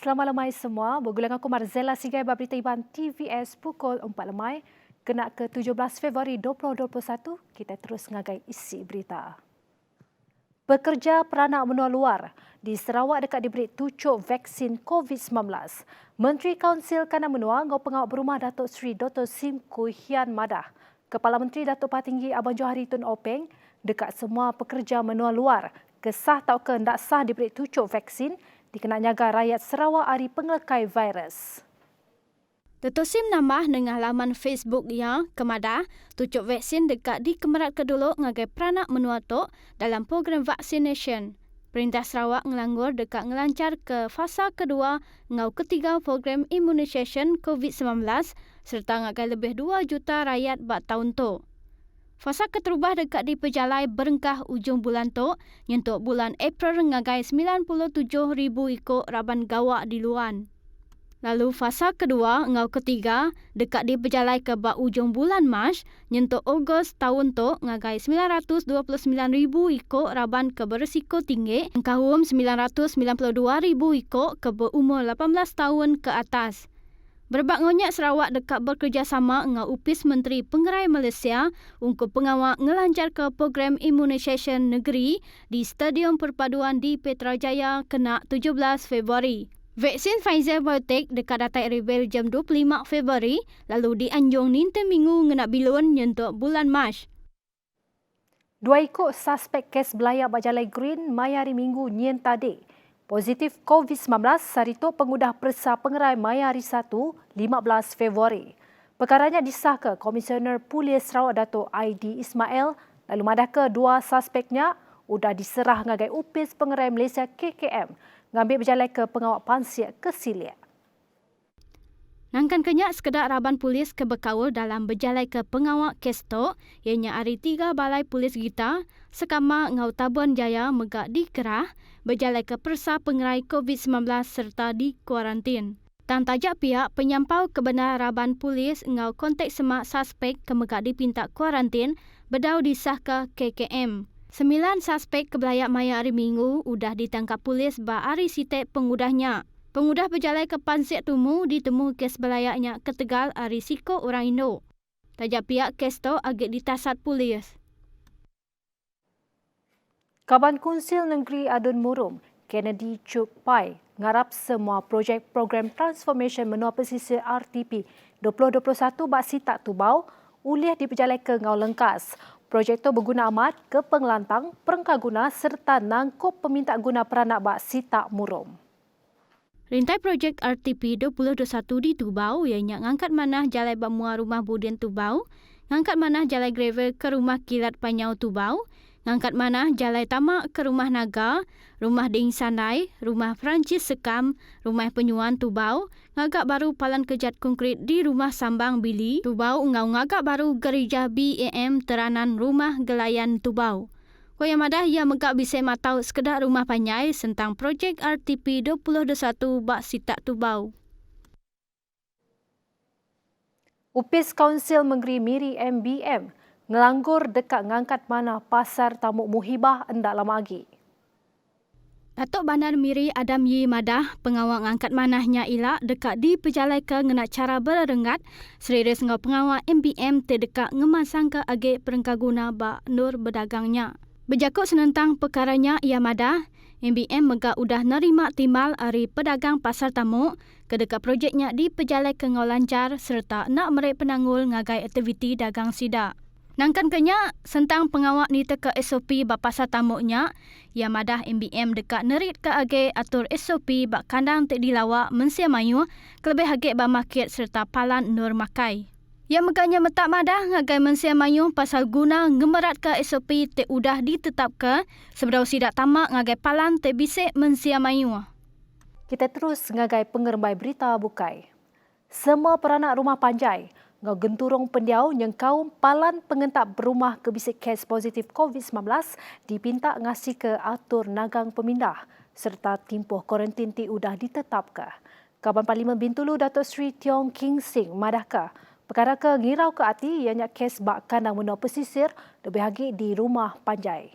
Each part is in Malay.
Selamat lemai semua. Bergulang aku Marzella Sigai berita Iban TVS pukul 4 lemai. Kena ke 17 Februari 2021, kita terus ngagai isi berita. Pekerja peranak menua luar di Sarawak dekat diberi tucuk vaksin COVID-19. Menteri Kaunsil Kanan Menua ngau pengawal berumah Datuk Seri Dr. Sim Kuhian Madah, Kepala Menteri Datuk Patinggi Abang Johari Tun Openg dekat semua pekerja menua luar kesah tau ke ndak sah diberi tucuk vaksin dikenal nyaga rakyat Sarawak hari pengelekai virus. Datuk Sim nambah dengan laman Facebook yang Kemadah tucuk vaksin dekat di Kemerat Keduluk ngagai peranak menua tok dalam program vaccination. Perintah Sarawak ngelanggur dekat ngelancar ke fasa kedua ngau ketiga program immunisation COVID-19 serta ngagai lebih 2 juta rakyat bak tahun tok. Fasa keterubah dekat di pejalai berengkah ujung bulan tok nyentuk bulan April ngagai 97,000 ikut raban gawak di luan. Lalu fasa kedua ngau ketiga dekat di berjalai ke bak ujung bulan Mac nyentuk Ogos tahun tok ngagai 929,000 ikut raban ke berisiko tinggi, engkahum 992,000 ikut ke berumur 18 tahun ke atas. Berbak ngonyak Sarawak dekat bekerjasama dengan Upis Menteri Pengerai Malaysia untuk pengawal ngelancar ke program immunisation negeri di Stadium Perpaduan di Petrajaya kena 17 Februari. Vaksin Pfizer-BioNTech dekat datai rebel jam 25 Februari lalu dianjung ninta minggu ngena bilun nyentuk bulan Mac. 2 ikut suspek kes belayak Bajalai Green Mayari Minggu nyen tadi. Positif COVID-19 sarito pengudah persa pengerai Mayari 1 15 Februari. Perkaranya disah ke Komisioner Polis Sarawak Datuk ID Ismail lalu madaka 2 suspeknya udah diserah ngagai Upis Pengerai Malaysia KKM ngambil berjalan ke pengawal Pansiak ke Siliak. Nangkan kenyak sekedar raban polis ke berkawal dalam berjalan ke pengawal kesto ianya hari 3 balai polis Gita sekama ngau Tabuan Jaya megak di Kerah berjalan ke persa pengerai COVID-19 serta di kuarantin. Tan tajak pihak penyampau kebenar raban polis ngau kontak semak suspek ke megak dipinta kuarantin bedau disah ke KKM. 9 suspek kebelayak maya hari Minggu udah ditangkap polis ba hari sitek pengudahnya. Pengudah berjalan ke Pansiak Tumu ditemu kes belayaknya ke Tegal hari Siko orang Indo. Tajak pihak kes tu agak ditasat polis. Kaban Kunsil Negeri Adun Murum, Kennedy Chuk Pai, ngarap semua projek program transformation menua pesisir RTP 2021 bak sitak Tubau ulih diperjalai ke Ngau Lengkas. Projek itu berguna amat ke pengelantang, perengkaguna serta nangkup peminta guna peranak bak sitak Murum. Rintai projek RTP 2021 di Tubau ianya ngangkat manah jalai bamua rumah Budian Tubau, ngangkat manah jalai gravel ke rumah Kilat Panyau Tubau, ngangkat manah jalai tamak ke rumah Naga, rumah Ding Sanai, rumah Francis Sekam, rumah Penyuan Tubau, ngagak baru palan kejat konkret di rumah Sambang Bili Tubau, ngagak baru gereja BAM Teranan rumah Gelayan Tubau. Koya madah ia megak bisa matau sekedar rumah panyai tentang projek RTP 2021 bak sitak Tubau. Upis Kaunsil Negeri Miri MBM ngelanggur dekat ngangkat mana pasar Tamuk Muhibah endak lama lagi. Datuk Bandar Miri Adam Yi Madah pengawal ngangkat manahnya ilak dekat di pejalai ke ngenak cara berenggat serius ngau pengawal MBM terdekat ngemasang ke agak perengkaguna bak nur berdagangnya. Berjakut senentang perkaranya ia Madah, MBM megak udah nerima timbal hari pedagang pasar Tamuk ke dekat projeknya di pejalai ke ngau lancar serta nak merek penanggul ngagai aktiviti dagang sidak. Nangkan kenyak sentang pengawak ni teka SOP bak pasar Tamuknya, ia Madah MBM dekat nerit ke age atur SOP bak kandang tak dilawak mensia mayu kelebih age bak market serta palan nur makai. Ia megaknya metak Madah ngagai mensia mayu pasal guna ngemerat ke SOP tak udah ditetap ke seberau sidak tamak ngagai palan tak bisik mensia mayu. Kita terus ngagai pengerembai berita bukai. Semua peranak rumah panjai ngau genturung pendiau yang kaum palan pengentak berumah ke bisik kes positif COVID-19 dipinta ngasih ke atur nagang pemindah serta timpuh kuarantin ti udah ditetapkan. Kaban Parlimen Bintulu Datuk Seri Tiong King Sing madahka perkara ke ngirau ke hati ianya kes bak kandang menua pesisir lebih lagi di rumah panjai.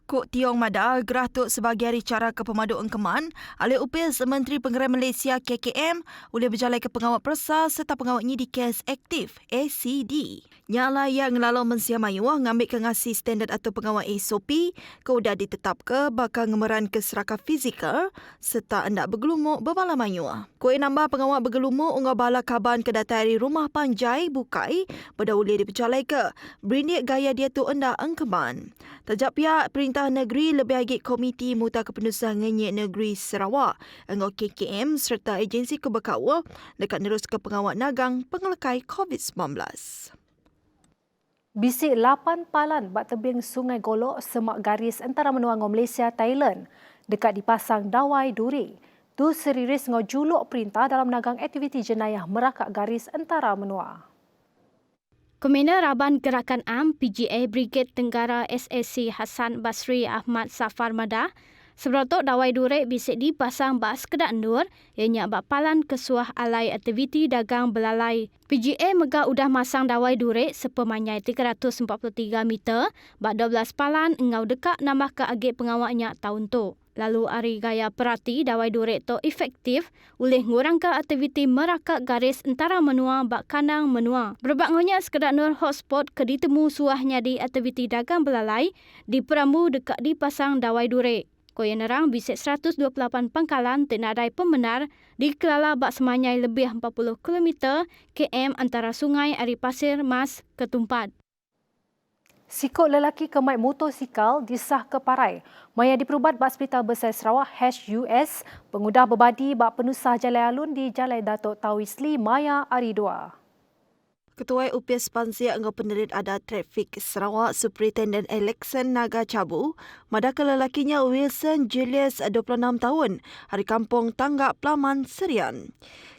Kok Tiong Mada geratuk sebagai hari cara ke Pemadu Engkeman, alih upis Menteri Pengerai Malaysia KKM boleh berjalai ke pengawat persa serta pengawatnya di kes aktif ACD. Nyala yang lalu mensia mayu ngambil ke ngasi standard atau pengawat SOP kau dah ditetap ke bakal ngemeran ke serakah fizikal serta hendak bergelumuk berbala mayu. Kau nambah pengawat bergelumuk unggah bala kaban ke datari rumah panjai bukai pada boleh diperjalai ke berindik gaya dia tu hendak Engkeman. Tajak pihak Perintah Negeri lebih lagi Komiti Muta Kependudukan Ngenyek Negeri Sarawak, engau KKM serta agensi kebekau dekat nerus ke pengawat nagang pengelekai COVID-19. Bisik 8 palan bak tebing Sungai Golok semak garis antara menua ngau Malaysia Thailand dekat dipasang Dawai Duri. Tu seriris ngau juluk perintah dalam nagang aktiviti jenayah merakak garis antara menua. Komander Raban Gerakan Am PGA Brigade Tenggara SAC Hassan Basri Ahmad Safar Mada seberatuk Dawai Durek bisik dipasang bak sekedak nur ianya bak palan kesuah alai aktiviti dagang belalai. PGA megah udah masang Dawai Durek sepemanyai 343 meter bak 12 palan engau dekat nambah ke agik pengawaknya tahun tu. Lalu hari gaya perhati Dawai Durek tu efektif boleh ngurangkan aktiviti merakak garis antara menua bak kandang menua. Berbaknya sekedar nur hotspot ke ditemu suahnya di aktiviti dagang belalai di Perambu dekat dipasang Dawai Durek. Koyan nerang bisik 128 pangkalan tenadai pembenar di Kelala bak semanyai lebih 40 km antara sungai Ari Pasir Mas ke Tumpat. Sikut lelaki kemai motosikal disah ke parai. Maya diperubat bak Hospital Besar Sarawak HUS, pengudah berbadi bak penusah Jalai Alun di Jalai Datuk Tawisli Maya Ari 2. Ketua UPS Pansia Engau Penerit Ada Trafik Sarawak Superintendent Alexan Naga Cabu, madaka lelakinya Wilson Julius 26 tahun, hari kampung Tanggak Pelaman Serian.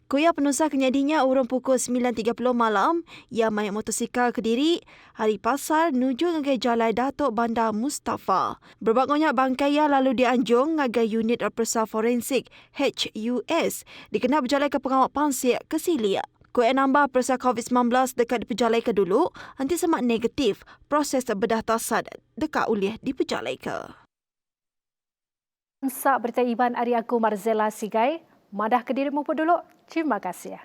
Kuya penusah kenyadinya urung pukul 9.30 malam, ia main motosikal ke Diri, hari pasar nuju ngagai Jalai Datuk Bandar Mustafa. Berbaknya bangkainya lalu dianjung ngagai unit persa forensik HUS, dikenal berjalai ke pengawat Pansia ke Silia. Kuih nambah persa COVID-19 dekat diperjalai ke dulu, nanti semak negatif proses bedah tasad dekat ulih diperjalai ke. Sak berita Iban Ari Aku Marzela Sigai, madah ke dirimu dulu. Terima kasih.